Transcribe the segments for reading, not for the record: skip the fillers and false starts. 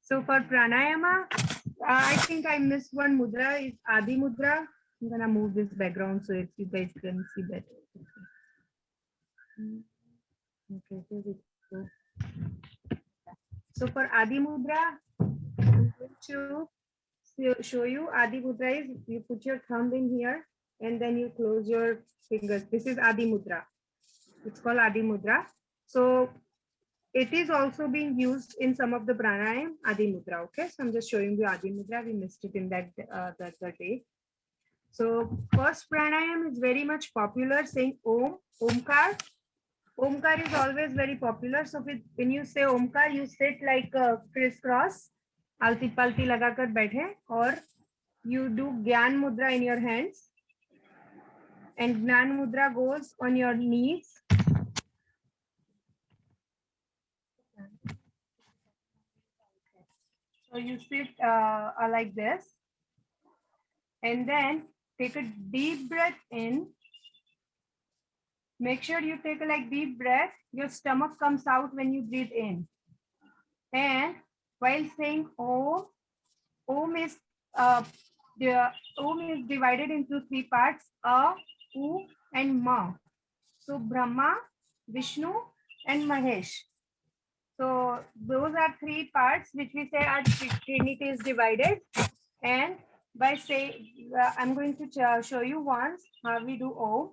So for pranayama, I think I missed one mudra. Is Adi Mudra. I'm gonna move this background so you guys can see better. Okay, here we go. So for Adi Mudra, I'm going to show you Adi Mudra is you put your thumb in here and then you close your fingers. This is Adi Mudra. It's called Adi Mudra. So it is also being used in some of the pranayam Adi Mudra. Okay, so I'm just showing you Adi Mudra. We missed it in that day. So first pranayam is very much popular, saying Om, Omkar. Omkar is always very popular. So when you say Omkar, you sit like a crisscross, alti palti lagakar baithe, or you do Gyan Mudra in your hands, and Gnan Mudra goes on your knees. So you sit like this, and then take a deep breath in. Make sure you take a deep breath. Your stomach comes out when you breathe in. And while saying Om, Om is divided into three parts: A, U, and Ma. So Brahma, Vishnu, and Mahesh. So those are three parts which we say our Trinity is divided. And by saying, I'm going to show you once how we do Om.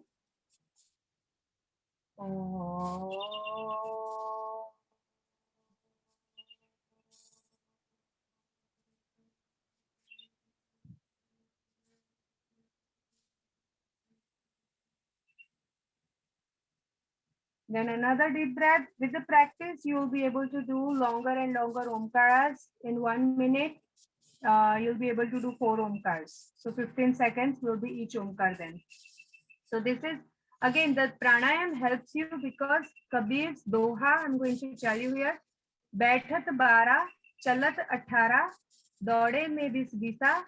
Then another deep breath. With the practice, you will be able to do longer and longer Omkaras. In 1 minute, you'll be able to do 4 Omkars. So 15 seconds will be each Omkar then. So this is, again, the pranayam helps you because Kabir's Doha, I'm going to tell you here. Baithat 12, chalat 18, daude mein 20,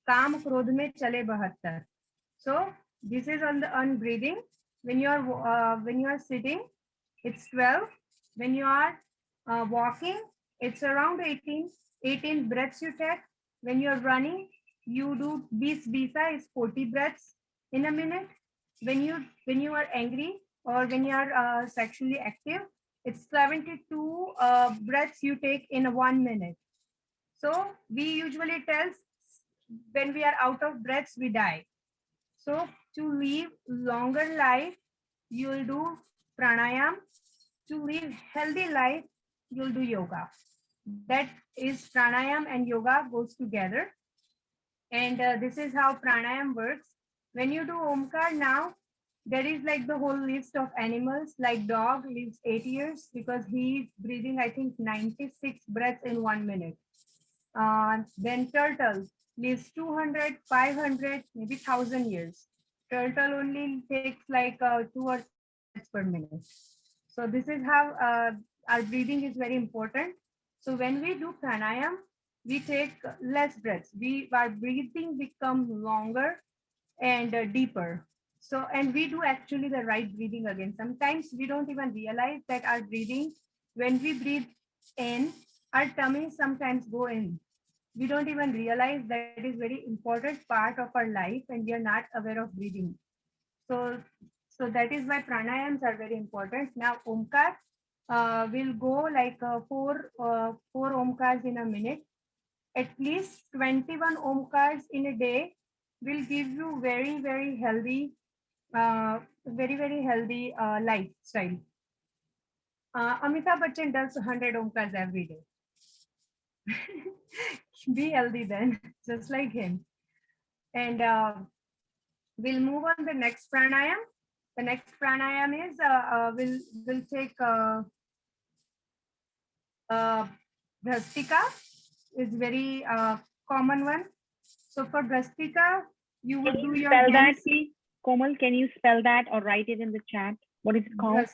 काम क्रोध में चले 72. So this is on breathing. When you are sitting, it's 12. When you are walking, it's around 18. 18 breaths you take. When you are running, you do 20 is 40 breaths in a minute. When you are angry or when you are sexually active, it's 72 breaths you take in 1 minute. So we usually tell when we are out of breaths, we die. So to live longer life, you will do pranayam. To live healthy life, you'll do yoga. That is pranayam and yoga goes together. And this is how pranayam works. When you do Omkar now, there is like the whole list of animals, like dog lives 8 years because he's breathing, I think 96 breaths in 1 minute. Then turtle lives 200, 500, maybe 1,000 years. Turtle only takes like 2 or 3 breaths per minute. So this is how our breathing is very important. So when we do pranayam, we take less breaths. Our breathing becomes longer and deeper. So, and we do actually the right breathing again. Sometimes we don't even realize that our breathing, when we breathe in, our tummy sometimes go in. We don't even realize that is very important part of our life and we are not aware of breathing. So that is why pranayams are very important. Now Omkar will go like four Omkars in a minute. At least 21 Omkars in a day will give you very, very healthy, lifestyle. Amitabh Bachchan does 100 Omkars every day. Be healthy then, just like him. And we'll move on the next pranayam. The next pranayam is we'll take Bhrastika is very common one. So for Bhrastika, you would do your spell that, please. Komal, can you spell that or write it in the chat? What is it called?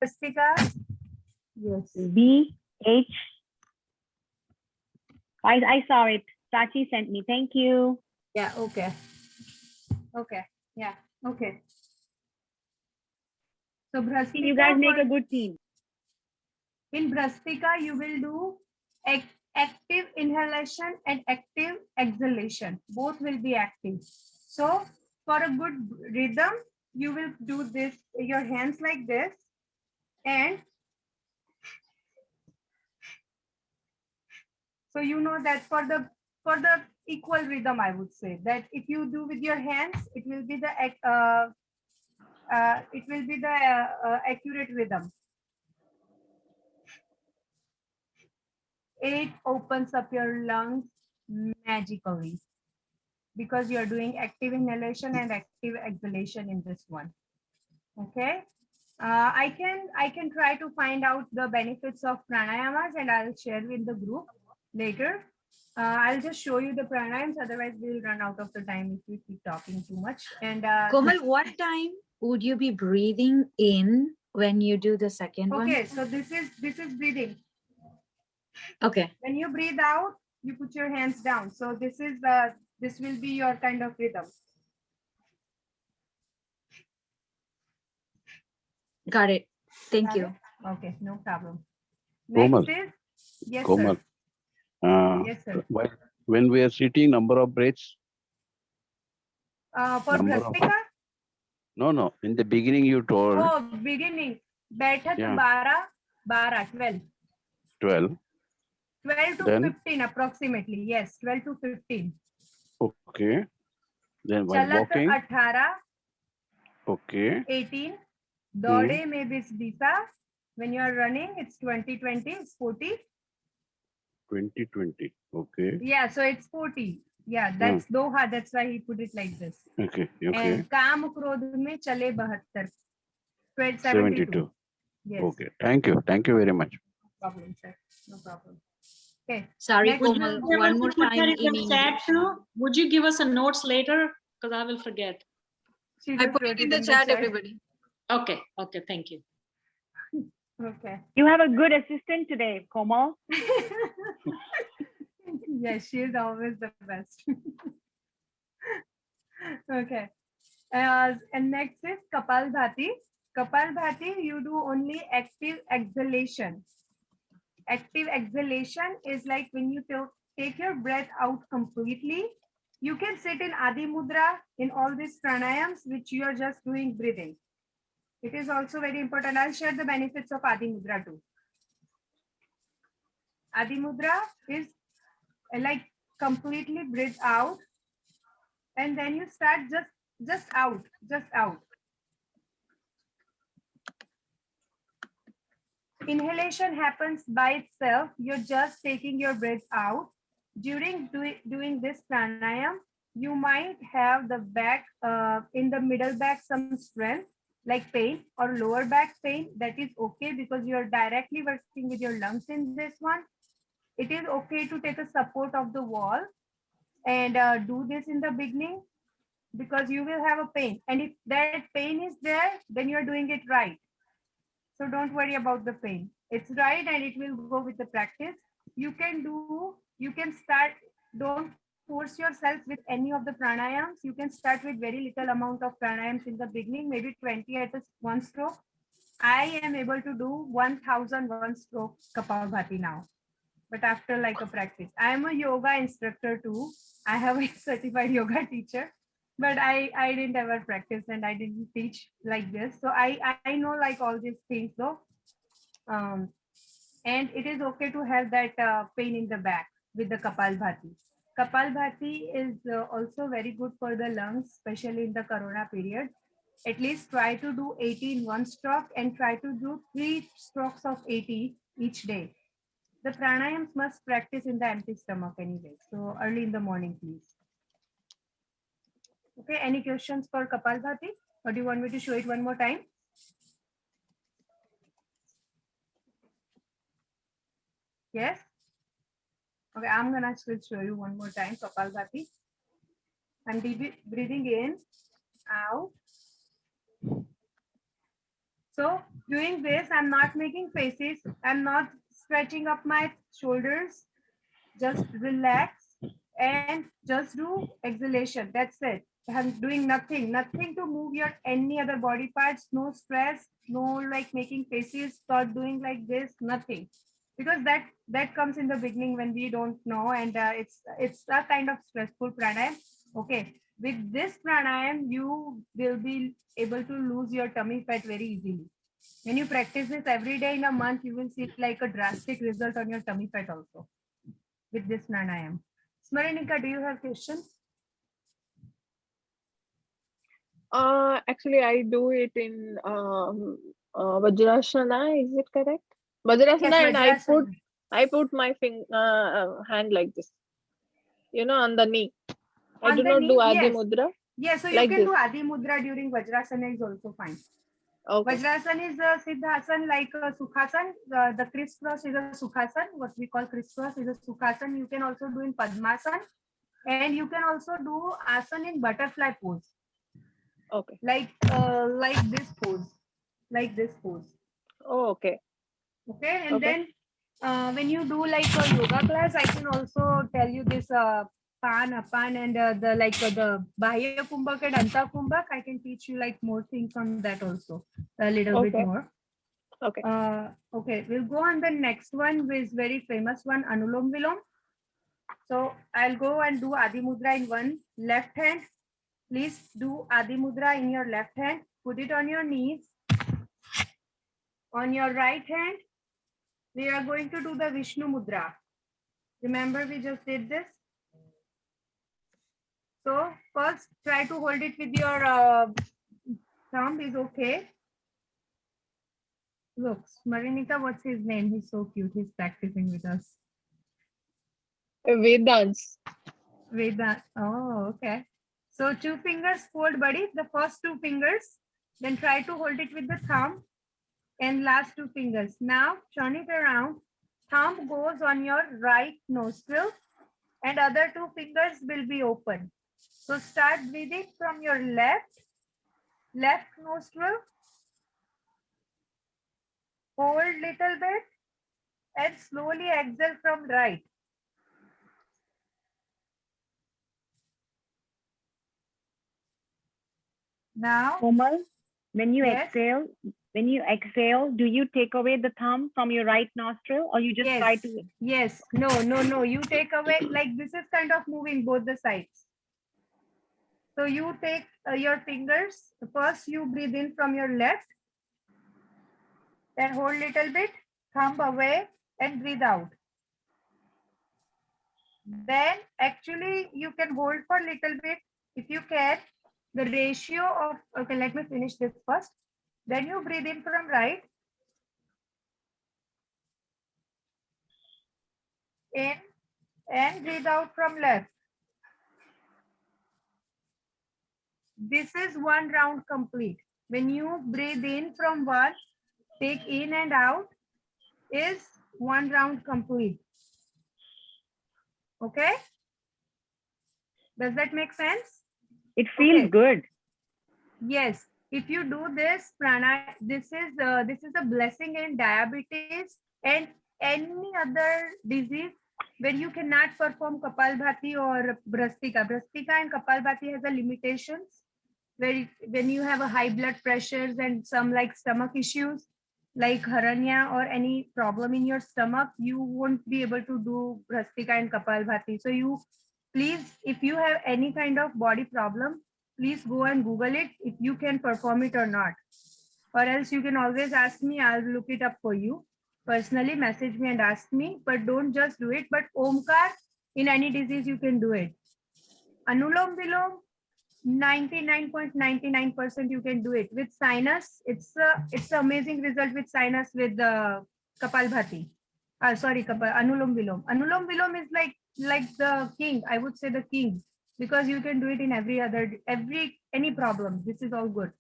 Bhrastika. Yes. BH. I saw it. Sachi sent me. Thank you. Yeah. Okay. Okay. Yeah. Okay. So Bhrastika. You guys make a good team. In Bhrastika, you will do Active inhalation and active exhalation, both will be active. So for a good rhythm, you will do this, your hands like this, and so you know that for the equal rhythm, I would say that if you do with your hands, it will be the accurate rhythm. It opens up your lungs magically because you're doing active inhalation and active exhalation in this one. Okay. I can try to find out the benefits of pranayamas and I'll share with the group later. I'll just show you the pranayams, otherwise we'll run out of the time if we keep talking too much. And Komal, what time would you be breathing in when you do the second one? okay, so this is breathing. Okay. When you breathe out, you put your hands down. So this will be your kind of rhythm. Got it. Thank Got you. it? Okay, no problem. Komal. Next is, yes, Komal. sir. Yes, sir. When we are sitting, number of breaths? For Number of- Bhrastika? No. In the beginning, you told Oh, beginning. Baithak Yeah. 12. 12. 12 to Then? 15 approximately. Yes, 12 to 15. Okay. Then while Chalat walking, 18, okay. 18. Daude mein 20. When you are running, it's 20, it's 40. 20. Okay. Yeah, so it's 40. Yeah, that's Doha. That's why he put it like this. Okay. And Kaam Krodh mein chale 72. 72. Yes. Okay. Thank you. Thank you very much. No problem, sir. No problem. Okay. Sorry, Next Komal, is- one more Put time her in the chat English. too. Would you give us a notes later? Because I will forget. She I just put wrote it in the chat, everybody. Okay, thank you. Okay. You have a good assistant today, Komal. Yes, she is always the best. Okay. And next is Kapalbhati. Kapalbhati, you do only active exhalation. Active exhalation is like when you take your breath out completely. You can sit in Adi Mudra in all these pranayams, which you are just doing breathing. It is also very important. I'll share the benefits of Adi Mudra too. Adi Mudra is like completely breathe out and then you start just out. Inhalation happens by itself. You're just taking your breath out. During doing this pranayam, you might have the back, in the middle back, some strength like pain or lower back pain. That is okay because you're directly working with your lungs in this one. It is okay to take a support of the wall and do this in the beginning because you will have a pain. And if that pain is there, then you're doing it right. So don't worry about the pain. It's right and it will go with the practice. You can start, don't force yourself with any of the pranayams. You can start with very little amount of pranayams in the beginning, maybe 20 at one stroke. I am able to do 1001 stroke Kapalbhati now, but after like a practice. I am a yoga instructor too. I have a certified yoga teacher, but I didn't ever practice and I didn't teach like this. So I know like all these things though. And it is okay to have that pain in the back with the Kapalbhati. Kapalbhati is also very good for the lungs, especially in the Corona period. At least try to do 80 in one stroke and try to do 3 strokes of 80 each day. The pranayams must practice in the empty stomach anyway. So early in the morning, please. Okay, any questions for Kapalbhati? Or do you want me to show it one more time? Yes? Okay, I'm gonna show you one more time Kapalbhati. I'm breathing in, out. So doing this, I'm not making faces. I'm not stretching up my shoulders. Just relax and just do exhalation. That's it. I'm doing nothing to move your any other body parts. No stress, no like making faces, start doing like this, nothing. because that comes in the beginning when we don't know, and it's a kind of stressful pranayam. Okay, with this pranayam, you will be able to lose your tummy fat very easily. When you practice this every day in a month, you will see like a drastic result on your tummy fat also with this pranayam. Smaranika, do you have questions? Actually, I do it in Vajrasana. Is it correct? Vajrasana, and Vajrasana. I put my hand like this. You know, on the knee. I On do the not do knee, Adi yes. Mudra. Yes, so you Like can this. do Adi Mudra during Vajrasana is also fine. Okay. Vajrasana is a Siddhasan like a Sukhasan. The crisscross is a Sukhasan. What we call crisscross is a Sukhasan. You can also do in Padmasan. And you can also do Asan in butterfly pose. Okay. Like this pose. Like this pose. Oh, okay. Okay. And Okay. then when you do like a yoga class, I can also tell you this Pan, Apan, and the Bahya Kumbhak and Anta Kumbhak. I can teach you like more things on that also. A little bit Okay. more. Okay. Okay, we'll go on the next one, which is very famous one, Anulom Vilom. So I'll go and do Adi Mudra in one left hand. Please do Adi Mudra in your left hand. Put it on your knees. On your right hand, we are going to do the Vishnu Mudra. Remember, we just did this. So first, try to hold it with your thumb is okay. Look, Marinika, what's his name? He's so cute. He's practicing with us. Vedans. Vedant. Oh, okay. So 2 fingers fold, buddy. The first 2 fingers. Then try to hold it with the thumb. And last 2 fingers. Now turn it around. Thumb goes on your right nostril. And other 2 fingers will be open. So start breathing from your left nostril. Hold little bit. And slowly exhale from right. Now, Komal, when you Yes. exhale, do you take away the thumb from your right nostril, or you just try to? Yes. No. You take away, like this is kind of moving both the sides. So you take your fingers. First, you breathe in from your left. Then hold little bit, thumb away and breathe out. Then actually you can hold for a little bit if you can. The ratio of, okay, let me finish this first. Then you breathe in from right. In and breathe out from left. This is 1 round complete. When you breathe in from one, take in and out is 1 round complete. Okay? Does that make sense? It feels Okay. good. Yes. If you do this prana, this is a blessing in diabetes and any other disease where you cannot perform Kapalbhati or Brastika. Brastika and Kapalbhati has a limitations where when you have a high blood pressures and some like stomach issues like hernia or any problem in your stomach, you won't be able to do Brastika and Kapalbhati. So you please, if you have any kind of body problem, please go and Google it if you can perform it or not. Or else you can always ask me, I'll look it up for you. Personally, message me and ask me, but don't just do it. But Omkar, in any disease, you can do it. Anulom Vilom, 99.99% you can do it. With sinus, it's amazing result with sinus with the Kapalbhati. Anulom Vilom. Anulom Vilom is like the king. I would say the king, because you can do it in any problem. This is all good.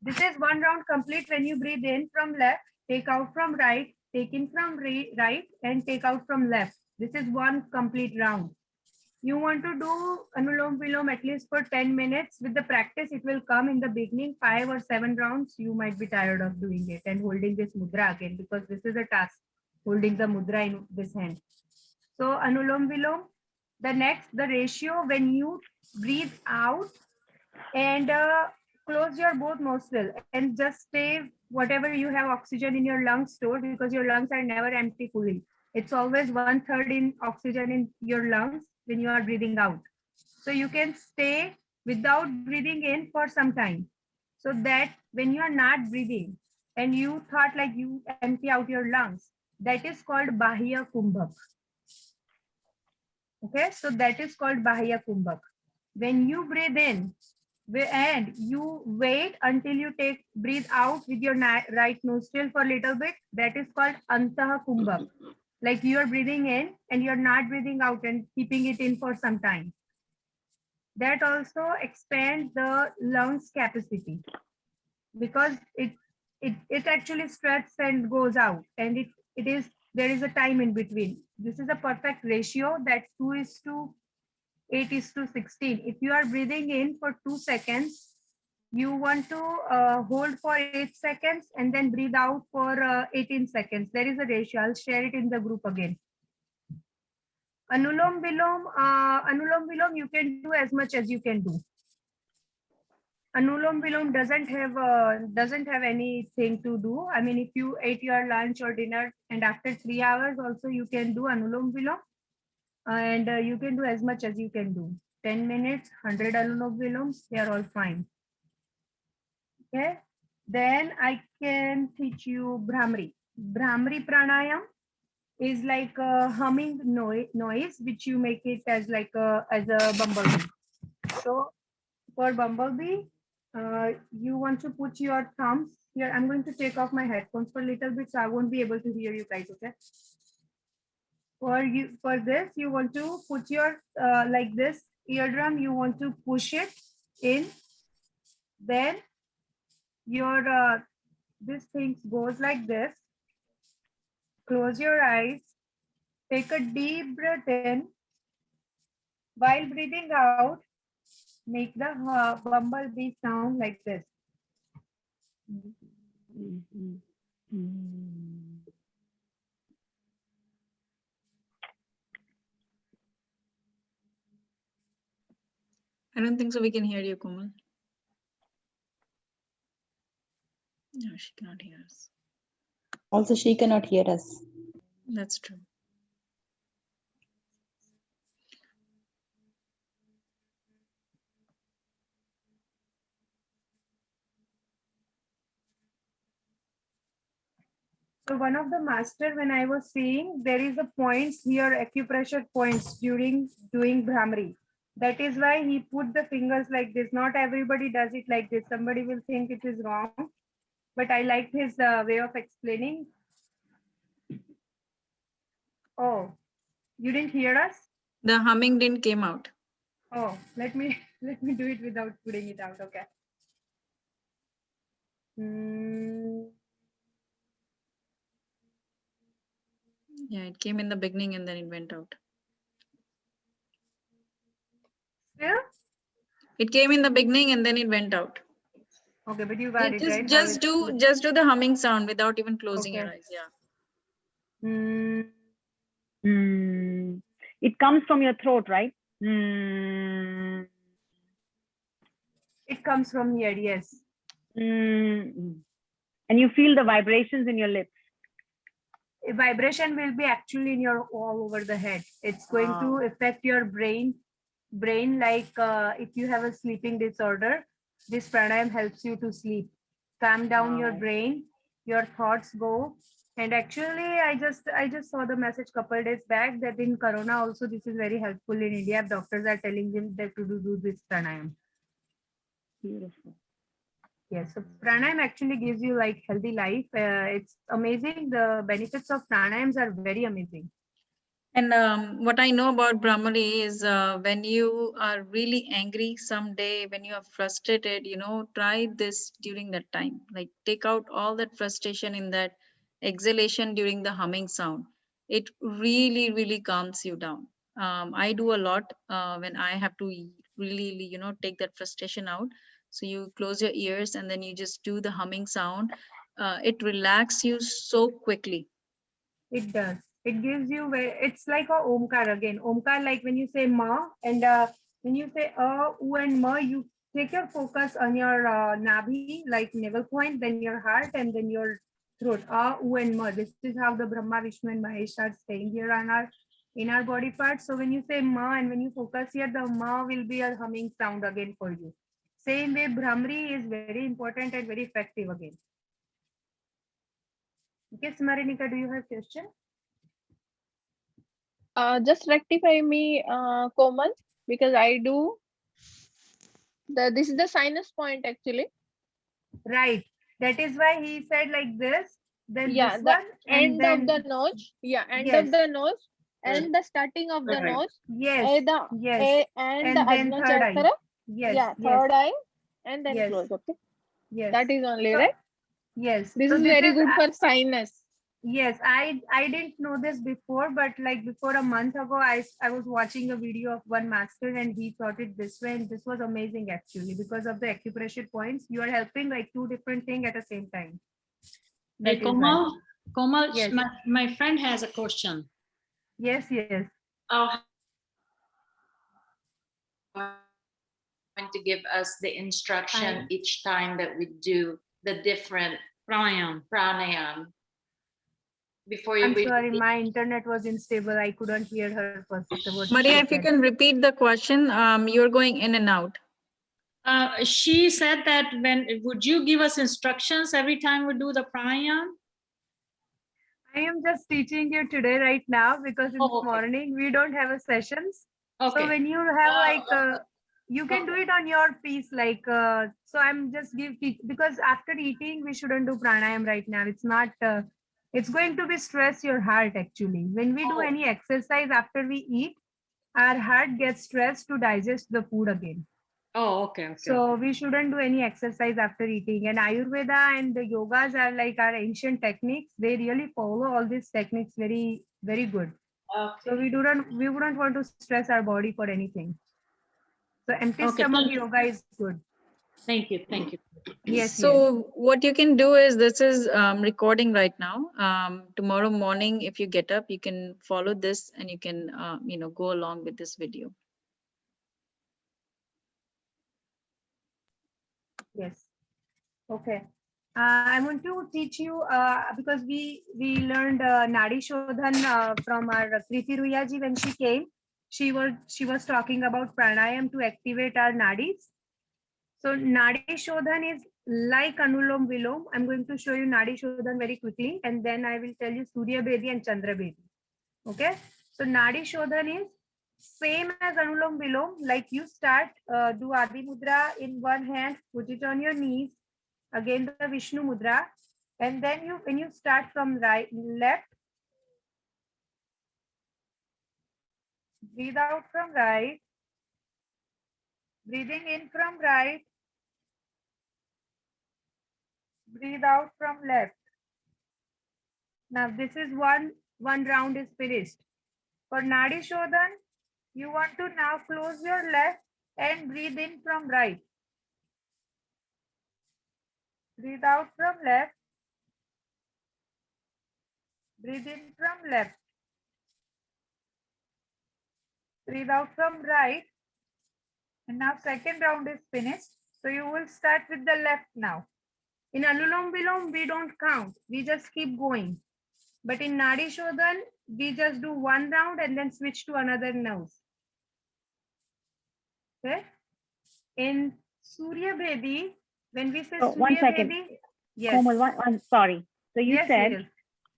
This is 1 round complete. When you breathe in from left, take out from right, take in from right, and take out from left. This is 1 complete round. You want to do Anulom Vilom at least for 10 minutes. With the practice, it will come in the beginning, 5 or 7 rounds. You might be tired of doing it and holding this mudra again, because this is a task, holding the mudra in this hand. So Anulom Vilom, the ratio when you breathe out and close your both nostril and just stay whatever you have oxygen in your lungs stored, because your lungs are never empty fully. It's always 1/3 in oxygen in your lungs when you are breathing out. So you can stay without breathing in for some time. So that when you are not breathing and you thought like you empty out your lungs, that is called Bahya Kumbhak. Okay, so that is called Bahya Kumbhak. When you breathe in and you wait until you breathe out with your right nostril for a little bit, that is called Antah Kumbhak. Like you are breathing in and you're not breathing out and keeping it in for some time. That also expands the lungs capacity, because it actually stretches and goes out, and it is there is a time in between. This is a perfect ratio, that 2:8:16. If you are breathing in for 2 seconds, you want to hold for 8 seconds and then breathe out for 18 seconds. There is a ratio. I'll share it in the group again. Anulom Vilom, you can do as much as you can do. Anulom Vilom doesn't have anything to do. I mean, if you ate your lunch or dinner and after 3 hours also you can do Anulom Vilom, and you can do as much as you can do. 10 minutes, 100 Anulom Viloms, they are all fine. Okay, then I can teach you Bhramri. Bhramri pranayam is like a humming noise which you make it as like as a bumblebee. So for bumblebee, you want to put your thumbs here. I'm going to take off my headphones for a little bit, so I won't be able to hear you guys. Okay. For this, you want to put your like this eardrum. You want to push it in. Then your this thing goes like this. Close your eyes. Take a deep breath in. While breathing out, make the bumblebee sound like this. I don't think so. We can hear you, Komal. No, she cannot hear us. Also, she cannot hear us. That's true. So one of the master, when I was seeing, there is a points here, acupressure points during doing Bhramri. That is why he put the fingers like this. Not everybody does it like this. Somebody will think it is wrong, but I liked his way of explaining. Oh, you didn't hear us? The humming didn't came out. Oh, let me do it without putting it out. Okay. Yeah, it came in the beginning and then it went out. Still? It came in the beginning and then it went out. Okay, but you got it, right? Just do the humming sound without even closing your eyes. Yeah. It comes from your throat, right? It comes from here, yes. And you feel the vibrations in your lips. A vibration will be actually in your all over the head. It's going to affect your brain like if you have a sleeping disorder, this pranayam helps you to sleep, calm down your brain, your thoughts go. And actually I just saw the message couple days back that in corona also this is very helpful in India. Doctors are telling them that to do this pranayam. Beautiful. Yes, so pranayam actually gives you like healthy life. It's amazing. The benefits of pranayams are very amazing. And what I know about Bhramri is when you are really angry someday, when you are frustrated, try this during that time. Like take out all that frustration in that exhalation during the humming sound. It really, really calms you down. I do a lot when I have to really, take that frustration out. So you close your ears and then you just do the humming sound. It relaxes you so quickly. It does. It gives you, it's like a omkar again. Omkar, like when you say ma, and when you say u and ma, you take your focus on your nabhi, like navel point, then your heart, and then your throat. A, U, and Ma. This is how the Brahma, Vishnu, and Mahesh are staying here on in our body parts. So when you say Ma and when you focus here, the Ma will be a humming sound again for you. Same way, Brahmari is very important and very effective again. Okay, Smarinika, do you have question? Just rectify me, Komal, because I do. This is the sinus point actually. Right. That is why he said like this. Then Yeah, this the one, and end then of the nose. Yeah, end yes, of the nose and the starting of the Right. nose. yes, yes, And the and then Ajna third eye. Chakra. Yes, Yeah, yes, third eye and then yes, close. Okay, yes. that is only So, right. yes. This So is this very is good for sinus. yes. I didn't know this before, but like before a month ago, I was watching a video of one master and he taught it this way, and this was amazing actually because of the acupressure points. You are helping like two different things at the same time. Hey, That is why. Komal, Yes. my friend has a question. Yes, yes. Oh, going to give us the instruction Fine. each time that we do the different pranayam. Before I'm we sorry, my internet was unstable. I couldn't hear her first. What Maria, she if you said. can repeat the question, you're going in and out. She said that would you give us instructions every time we do the pranayam? I am just teaching you today right now because in the Oh, okay. morning we don't have a sessions. Okay. So when you have like you can do it on your piece like so I'm just because after eating we shouldn't do pranayam right now. It's not it's going to be stress your heart actually. When we do any exercise after we eat, our heart gets stressed to digest the food again. Oh, okay. So we shouldn't do any exercise after eating. And Ayurveda and the yogas are like our ancient techniques. They really follow all these techniques very, very good. So we wouldn't want to stress our body for anything. So empty stomach yoga is good. Thank you. Thank you. Yes. So what you can do is, this is recording right now. Tomorrow morning, if you get up, you can follow this and you can, go along with this video. Yes. Okay. I want to teach you because we learned Nadi Shodhan from our Kriti Ruyaji when she came. She was talking about pranayam to activate our nadis. So Nadi Shodhan is like Anulom Vilom. I'm going to show you Nadi Shodhan very quickly, and then I will tell you Surya Bedi and Chandra Bedi. Okay. So Nadi Shodhan is same as Anulom Vilom. Like you start, do Adi Mudra in one hand, put it on your knees. Again the Vishnu Mudra, and then when you start from left, breathe out from right, breathing in from right, breathe out from left. Now this is one round is finished. For Nadi Shodhan, you want to now close your left and breathe in from right. Breathe out from left, breathe in from left, breathe out from right, and now second round is finished. So you will start with the left now. In Anulom Vilom, we don't count. We just keep going. But in Nadi Shodhan, we just do one round and then switch to another nose. Okay. In Surya Bedi, when we say Surya 1 second. Bedi, yes. Komal, I'm sorry. So you Yes, said yes.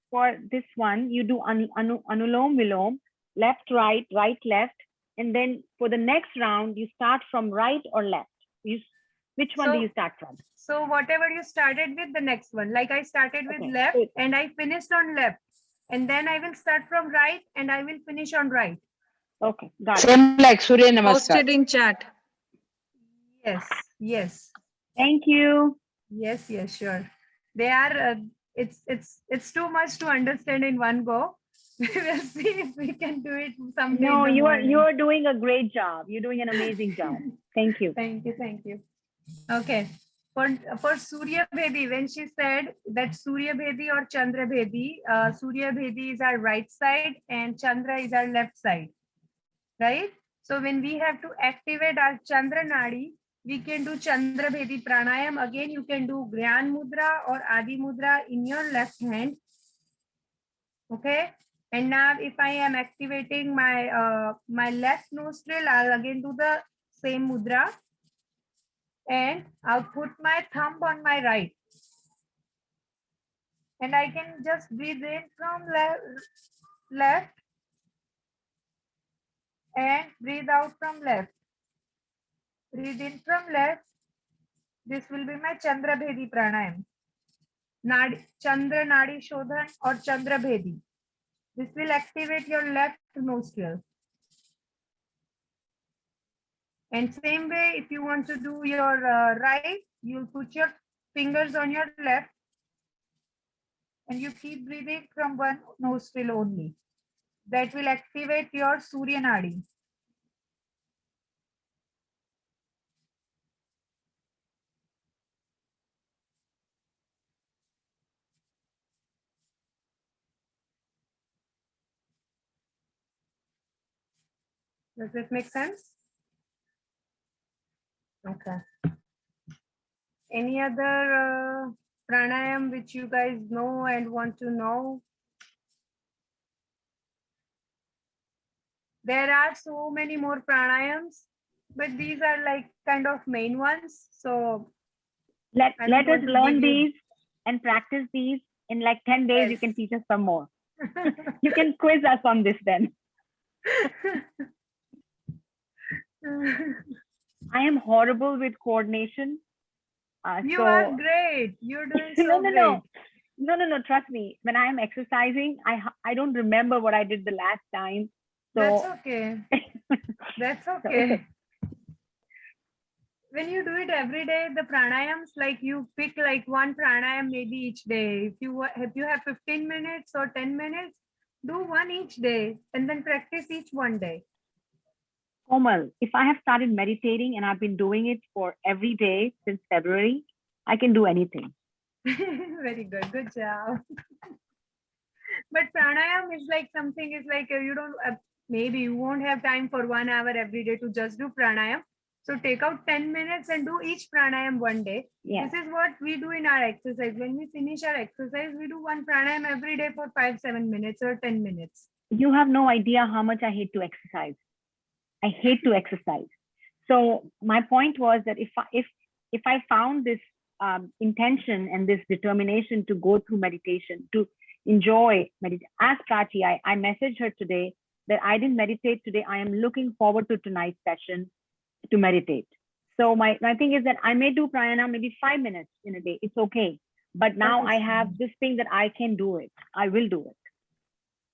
for this one, you do Anulom Vilom, left, right, right, left. And then for the next round, you start from right or left. Which one do you start from? So whatever you started with, the next one. Like I started with left and I finished on left. And then I will start from right and I will finish on right. Okay, got it. Same like Surya Namaskar. Posted in chat. Yes, yes. Thank you. Yes, yes, sure. They are, it's too much to understand in one go. We'll see if we can do it someday. No, you're doing a great job. You're doing an amazing job. Thank you. Thank you, thank you. Okay. For Surya Bedi, when she said that Surya Bedi or Chandra Bedi, Surya Bedi is our right side and Chandra is our left side, right? So when we have to activate our Chandra Nadi, We can do Chandra Bhedi Pranayam. Again, you can do Gyan Mudra or Adi Mudra in your left hand. Okay. And now if I am activating my my left nostril, I'll again do the same mudra. And I'll put my thumb on my right. And I can just breathe in from left and breathe out from left. Breathe in from left. This will be my Chandra Bhedi Pranayam. Chandra Nadi Shodhan or Chandra Bhedi. This will activate your left nostril. And same way, if you want to do your right, you'll put your fingers on your left and you keep breathing from one nostril only. That will activate your Surya Nadi. Does it make sense? Okay. Any other pranayam which you guys know and want to know? There are so many more pranayams, but these are like kind of main ones. So Let I us don't want to learn give you- these and practice these. In like 10 days, you Yes. can teach us some more. You can quiz us on this then. I am horrible with coordination. You so are great. You're doing so great. No. Trust me. When I am exercising, I don't remember what I did the last time. So That's okay. That's okay. When you do it every day, the pranayams, like you pick like one pranayam maybe each day. If you have 15 minutes or 10 minutes, do one each day and then practice each one day. Komal, if I have started meditating and I've been doing it for every day since February, I can do anything. Very good. Good job. But pranayam is like something is like you don't maybe you won't have time for 1 hour every day to just do pranayam. So take out 10 minutes and do each pranayam one day. Yeah. This is what we do in our exercise. When we finish our exercise, we do one pranayam every day for 5-7 minutes or 10 minutes. You have no idea how much I hate to exercise. I hate to exercise. So my point was that if I found this intention and this determination to go through meditation, to enjoy meditation, ask Prachi, I messaged her today that I didn't meditate today. I am looking forward to tonight's session to meditate. So my thing is that I may do pranayama maybe 5 minutes in a day. It's okay. But now I have this thing that I can do it. I will do it.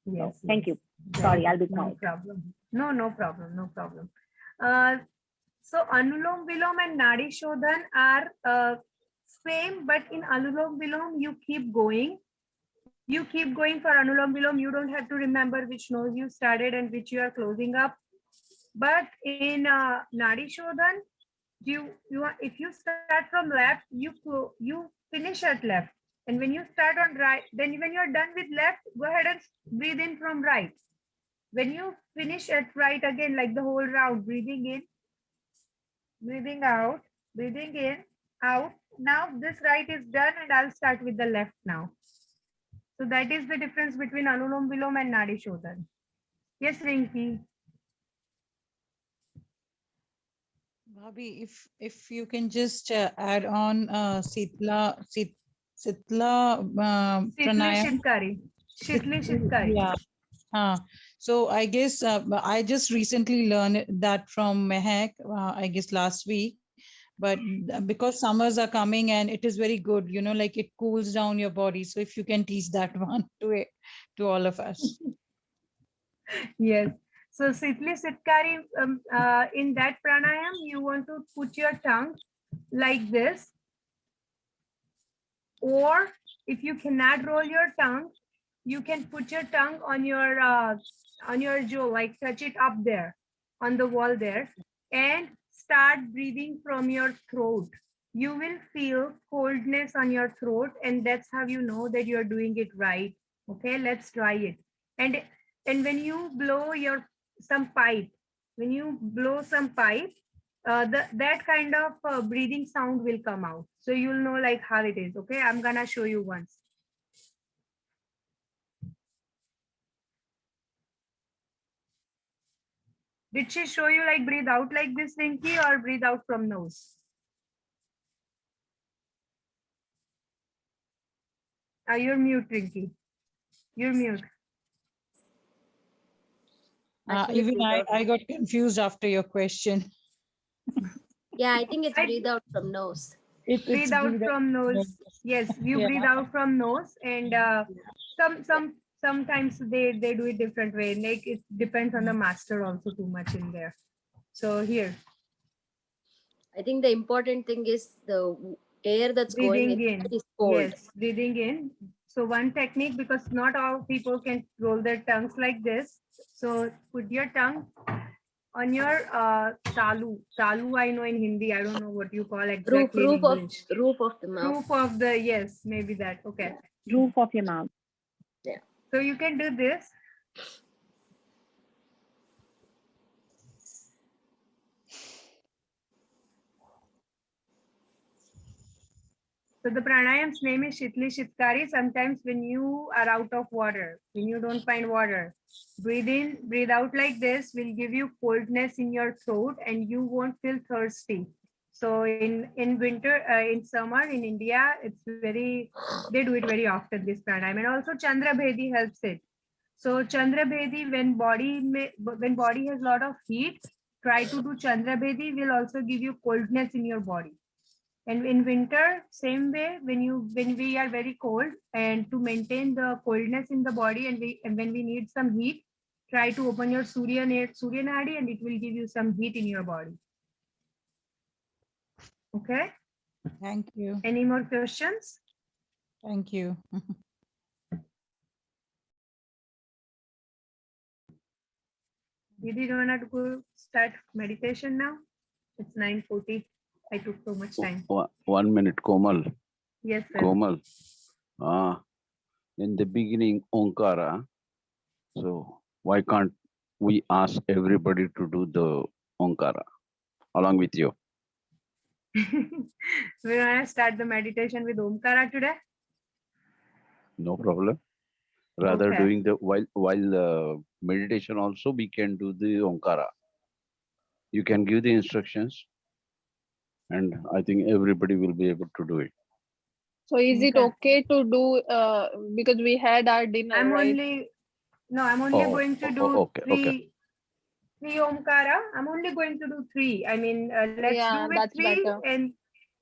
Yes. So, thank yes. you. Sorry, I'll be No quiet. problem. No problem. No problem. So Anulom Vilom and Nadi Shodhan are same, but in Anulom Vilom, you keep going. You keep going for Anulom Vilom. You don't have to remember which nose you started and which you are closing up. But in Nadi Shodhan, if you start from left, you finish at left. And when you start on right, then when you're done with left, go ahead and breathe in from right. When you finish at right again, like the whole round, breathing in, breathing out, breathing in, out. Now this right is done and I'll start with the left now. So that is the difference between Anulom Vilom and Nadi Shodhan. Yes, Rinki. Bhabhi, if you can just add on Sitla Shitli pranayam. Shitkari. Shitli Shitkari. Yeah. So I guess I just recently learned that from Mehak, I guess last week. But because summers are coming and it is very good, you know, like it cools down your body. So if you can teach that one to all of us. Yes. So Shitli Shitkari, in that pranayam, you want to put your tongue like this. Or if you cannot roll your tongue, you can put your tongue on your jaw, like touch it up there on the wall there, and start breathing from your throat. You will feel coldness on your throat, and that's how you know that you're doing it right. Okay, let's try it. And when you blow some pipe, that kind of breathing sound will come out. So you'll know like how it is. Okay, I'm gonna show you once. Did she show you like breathe out like this, Rinki, or breathe out from nose? You're mute, Rinki. You're mute. Actually, Even breathe out. I got confused after your question. Yeah, I think it's I- breathe out from nose. Breathe out from nose. Yes, you Yeah. breathe out from nose, and sometimes they do it different way. Like it depends on the master also too much in there. So here, I think the important thing is the air that's going breathing in. inside is cold. Yes, breathing in. So one technique, because not all people can roll their tongues like this. So put your tongue on your talu. Talu, I know in Hindi. I don't know what you call exactly in English. Roof of the mouth. Roof of the, yes, maybe that. Okay. Roof of your mouth. So you can do this. So the pranayam's name is Shitli Shitkari. Sometimes when you are out of water, when you don't find water, breathe in, breathe out like this will give you coldness in your throat and you won't feel thirsty. So in winter, in summer in India, it's very, they do it very often, this pranayam. And also Chandra Bhedi helps it. So Chandra Bhedi, when body has a lot of heat, try to do Chandra Bhedi will also give you coldness in your body. And in winter, same way, when we are very cold, and to maintain the coldness in the body, and when we need some heat, try to open your Surya Nadi, and it will give you some heat in your body. Okay. Thank you. Any more questions? Thank you. Did you want to go start meditation now? It's 9:40. I took so much time. 1 minute, Komal. Yes, sir. Komal. In the beginning, Onkara. So why can't we ask everybody to do the Onkara along with you? We want to start the meditation with Omkara today. No problem. Rather Okay. doing the while meditation also we can do the Onkara. You can give the instructions, and I think everybody will be able to do it. So is it okay to do because we had our dinner, I'm right? only going to do okay. three Omkara. I'm only going to do 3. I mean, let's Yeah, do with that's 3 better.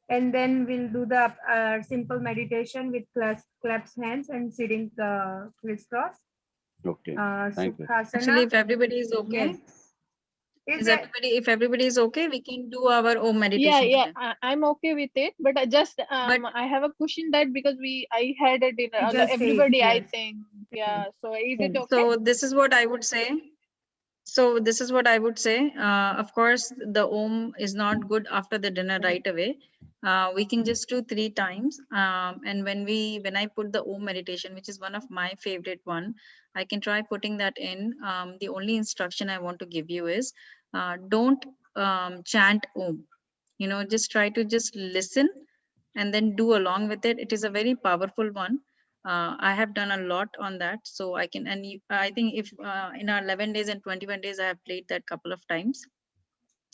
and then we'll do the simple meditation with claps hands and sitting crisscross. Okay. Thank you. Sukhasana. Actually, if everybody is okay, Next. Is that if everybody is okay, we can do our own meditation. Yeah, today. I'm okay with it, but I just I have a question that because I had a dinner, Just everybody, ate, I yes. think. Yeah, so is it okay? So this is what I would say. Of course, the Om is not good after the dinner right away. We can just do 3 times. And when I put the Om meditation, which is one of my favorite one, I can try putting that in. The only instruction I want to give you is don't chant Om. Just try to just listen and then do along with it. It is a very powerful one. I have done a lot on that, so I can, and I think if in our 11 days and 21 days, I have played that couple of times.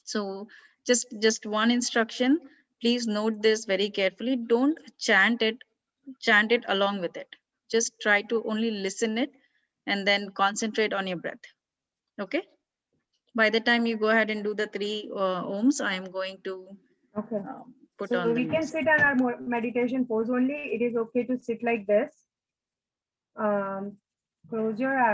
So just one instruction, please note this very carefully. Don't chant it along with it. Just try to only listen it and then concentrate on your breath. Okay. By the time you go ahead and do the 3 ohms, I am going to put so on the we can music. sit on our meditation pose only. It is okay to sit like this. Close your eyes.